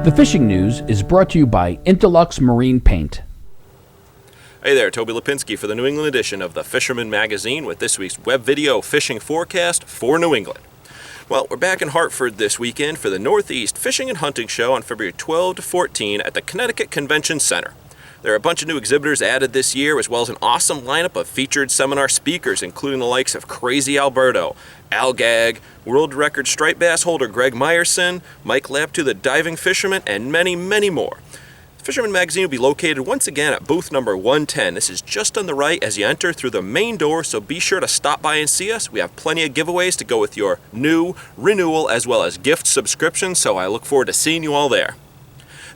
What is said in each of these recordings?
The fishing news is brought to you by Interlux Marine Paint. Hey there, Toby Lapinski for the New England edition of the Fisherman magazine with this week's web video fishing forecast for New England. Well, we're back in Hartford this weekend for the Northeast Fishing and Hunting Show on February 12 to 14 at the Connecticut Convention Center. There are a bunch of new exhibitors added this year, as well as an awesome lineup of featured seminar speakers, including the likes of Crazy Alberto, Al Gag, world record striped bass holder Greg Myerson, Mike Laptew, the diving fisherman, and many, many more. Fisherman magazine will be located once again at booth number 110. This is just on the right as you enter through the main door, so be sure to stop by and see us. We have plenty of giveaways to go with your new, renewal, as well as gift subscription, so I look forward to seeing you all there.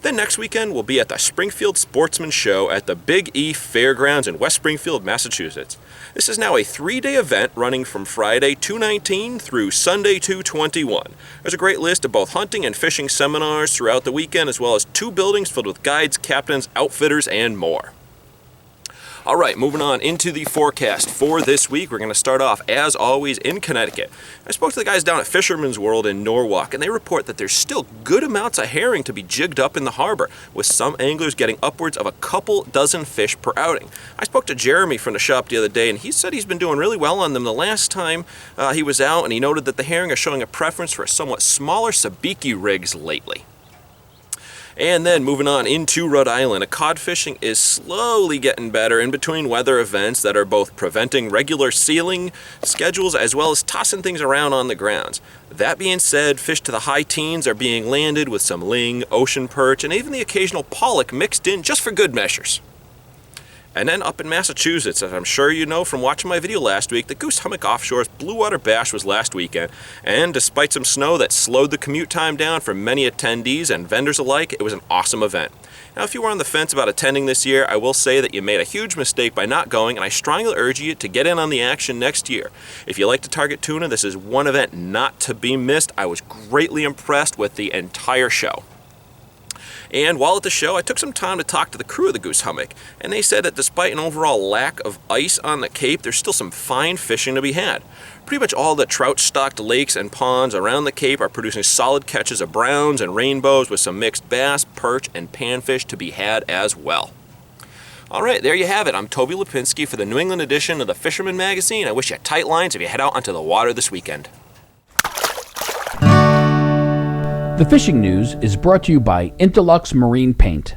Then next weekend, we'll be at the Springfield Sportsmen show at the Big-E Fairgrounds in West Springfield, Massachusetts. This is now a 3-day event running from Friday 2/19 through Sunday 2/21. There's a great list of both hunting and fishing seminars throughout the weekend, as well as 2 buildings filled with guides, captains, outfitters, and more. All right, moving on into the forecast for this week. We're going to start off, as always, in Connecticut. I spoke to the guys down at Fisherman's World in Norwalk, and they report that there's still good amounts of herring to be jigged up in the harbor, with some anglers getting upwards of a couple dozen fish per outing. I spoke to Jeremy from the shop the other day, and he said he's been doing really well on them the last time he was out, and he noted that the herring are showing a preference for somewhat smaller sabiki rigs lately. And then moving on into Rhode Island, cod fishing is slowly getting better in between weather events that are both preventing regular sealing schedules as well as tossing things around on the grounds. That being said, fish to the high teens are being landed with some ling, ocean perch, and even the occasional pollock mixed in just for good measures. And then up in Massachusetts, as I'm sure you know from watching my video last week, the Goose Hummock Offshore's Blue Water Bash was last weekend, and despite some snow that slowed the commute time down for many attendees and vendors alike, it was an awesome event. Now, if you were on the fence about attending this year, I will say that you made a huge mistake by not going, and I strongly urge you to get in on the action next year. If you like to target tuna, this is one event not to be missed. I was greatly impressed with the entire show. And while at the show, I took some time to talk to the crew of the Goose Hummock, and they said that despite an overall lack of ice on the Cape, there's still some fine fishing to be had. Pretty much all the trout-stocked lakes and ponds around the Cape are producing solid catches of browns and rainbows with some mixed bass, perch, and panfish to be had as well. All right, there you have it. I'm Toby Lapinski for the New England edition of the Fisherman magazine. I wish you tight lines if you head out onto the water this weekend. The fishing news is brought to you by Interlux Marine Paint.